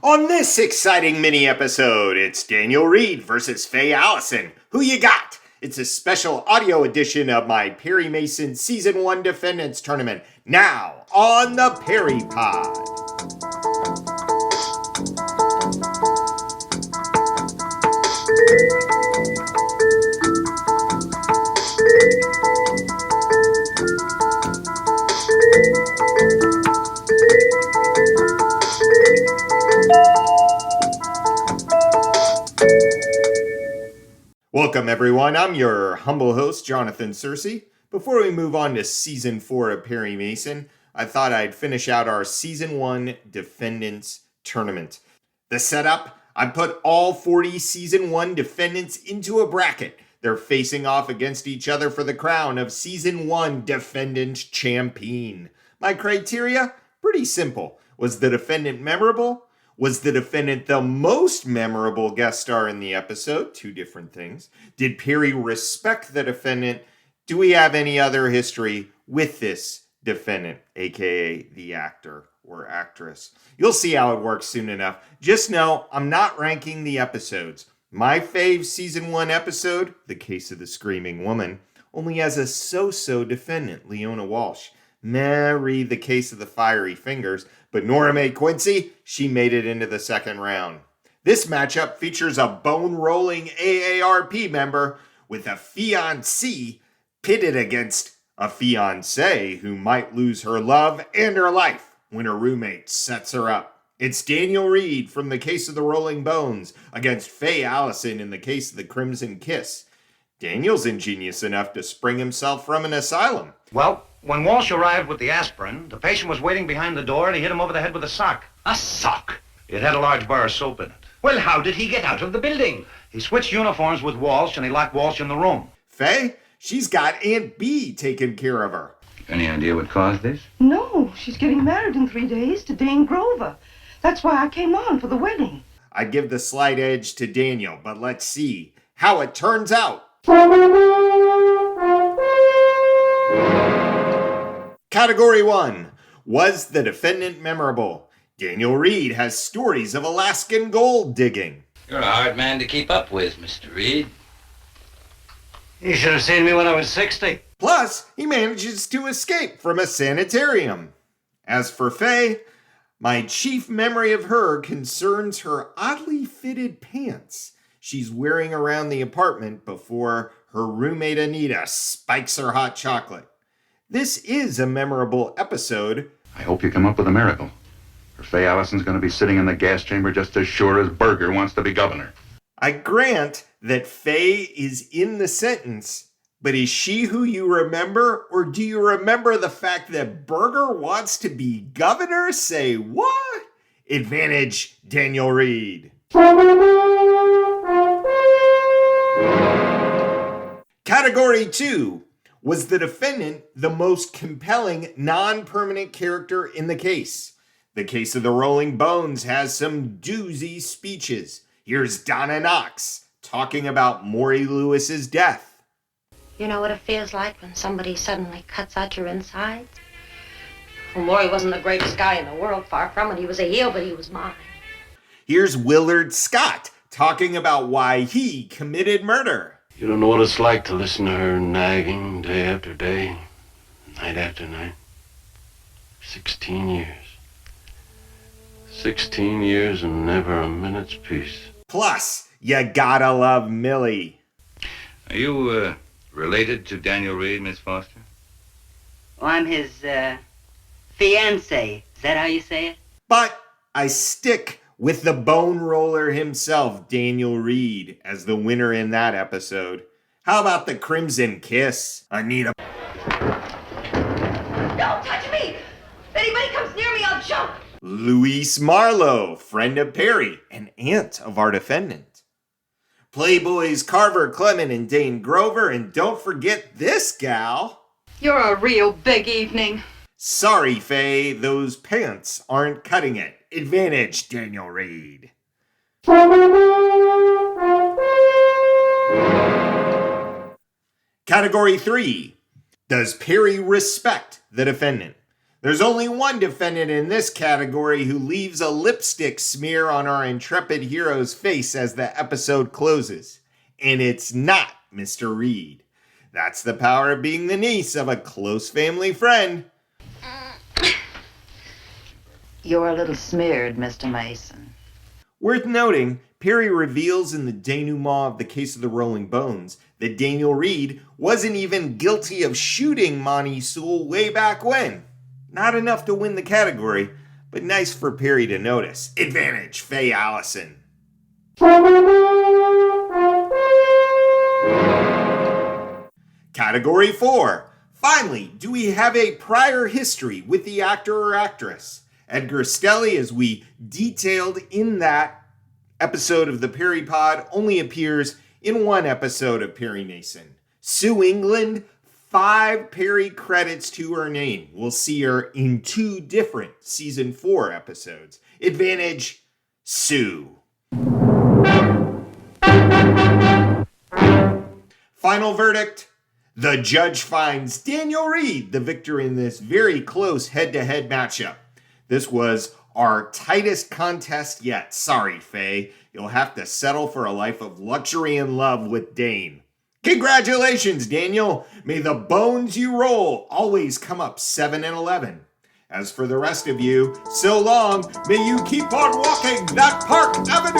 On this exciting mini-episode, it's Daniel Reed versus Faye Allison. Who you got? It's a special audio edition of my Perry Mason Season 1 Defendants Tournament, now on the Perry Pod. Welcome everyone, I'm your humble host, Jonathan Searcy. Before we move on to Season 4 of Perry Mason, I thought I'd finish out our Season 1 Defendants Tournament. The setup, I put all 40 Season 1 defendants into a bracket. They're facing off against each other for the crown of Season 1 Defendant Champion. My criteria? Pretty simple. Was the defendant memorable? Was the defendant the most memorable guest star in the episode? Two different things. Did Perry respect the defendant? Do we have any other history with this defendant, aka the actor or actress? You'll see how it works soon enough. Just know I'm not ranking the episodes. My fave Season 1 episode, The Case of the Screaming Woman, only has a so-so defendant, Leona Walsh. Read The Case of the Fiery Fingers, but Nora Mae Quincy, she made it into the second round. This matchup features a bone-rolling AARP member with a fiancé pitted against a fiancé who might lose her love and her life when her roommate sets her up. It's Daniel Reed from The Case of the Rolling Bones against Faye Allison in The Case of the Crimson Kiss. Daniel's ingenious enough to spring himself from an asylum. Well, when Walsh arrived with the aspirin, the patient was waiting behind the door and he hit him over the head with a sock. A sock? It had a large bar of soap in it. Well, how did he get out of the building? He switched uniforms with Walsh and he locked Walsh in the room. Faye, she's got Aunt Bee taking care of her. Any idea what caused this? No, she's getting married in 3 days to Dane Grover. That's why I came on for the wedding. I'd give the slight edge to Daniel, but let's see how it turns out. Category 1. Was the defendant memorable? Daniel Reed has stories of Alaskan gold digging. You're a hard man to keep up with, Mr. Reed. You should have seen me when I was 60. Plus, he manages to escape from a sanitarium. As for Faye, my chief memory of her concerns her oddly fitted pants she's wearing around the apartment before her roommate Anita spikes her hot chocolate. This is a memorable episode. I hope you come up with a miracle. Or Faye Allison's going to be sitting in the gas chamber just as sure as Berger wants to be governor. I grant that Faye is in the sentence, but is she who you remember, or do you remember the fact that Berger wants to be governor? Say what? Advantage Daniel Reed. Category 2. Was the defendant the most compelling non-permanent character in the case? The Case of the Rolling Bones has some doozy speeches. Here's Donna Knox talking about Maury Lewis's death. You know what it feels like when somebody suddenly cuts out your insides? Well, Maury wasn't the greatest guy in the world, far from it. He was a heel, but he was mine. Here's Willard Scott talking about why he committed murder. You don't know what it's like to listen to her nagging day after day, night after night. 16 years. 16 years and never a minute's peace. Plus, you gotta love Millie. Are you, related to Daniel Reed, Miss Foster? Oh, I'm his, fiancé. Is that how you say it? But I stick with the bone roller himself, Daniel Reed, as the winner in that episode. How about the Crimson Kiss, Anita? Don't touch me! If anybody comes near me, I'll jump! Louise Marlowe, friend of Perry, and aunt of our defendant. Playboys Carver Clement and Dane Grover, and don't forget this gal. You're a real big evening. Sorry, Faye, those pants aren't cutting it. Advantage, Daniel Reed. Category 3. Does Perry respect the defendant? There's only one defendant in this category who leaves a lipstick smear on our intrepid hero's face as the episode closes. And it's not Mr. Reed. That's the power of being the niece of a close family friend. You're a little smeared, Mr. Mason. Worth noting, Perry reveals in the denouement of the case of the Rolling Bones that Daniel Reed wasn't even guilty of shooting Monty Sewell way back when. Not enough to win the category, but nice for Perry to notice. Advantage, Faye Allison. Category 4. Finally, do we have a prior history with the actor or actress? Edgar Stelly, as we detailed in that episode of the Perry Pod, only appears in one episode of Perry Mason. Sue England, 5 Perry credits to her name. We'll see her in 2 different season 4 episodes. Advantage, Sue. Final verdict. The judge finds Daniel Reed the victor in this very close head-to-head matchup. This was our tightest contest yet. Sorry, Faye. You'll have to settle for a life of luxury and love with Dane. Congratulations, Daniel. May the bones you roll always come up 7 and 11. As for the rest of you, so long, may you keep on walking that Park Avenue.